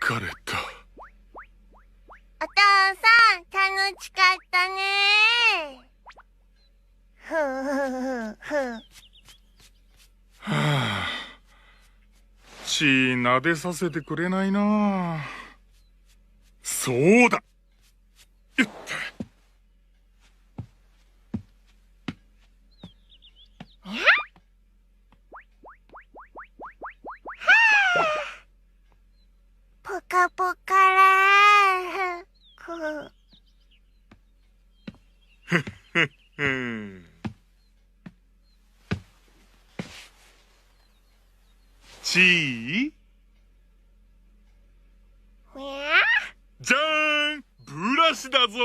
疲れた。お父さん、楽しかったね。ふふふふ。はあ、血撫でさせてくれないな。そうだ。よっポカポカらー。うん。ちーじゃーん、ブラシだぞ。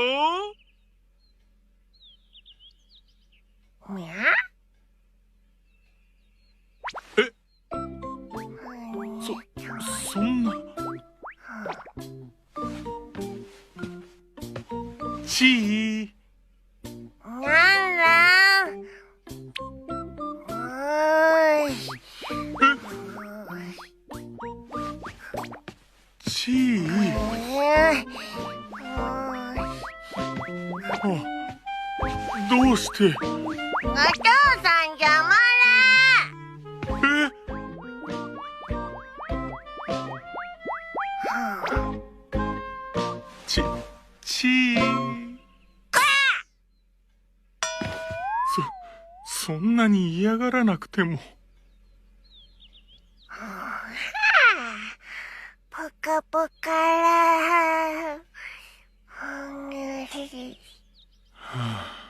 え、そんな。ちー。なんだ。ちー。どうして。お父さん邪魔だ。ちー。そんなに嫌がらなくても。ポカポカらー。はあ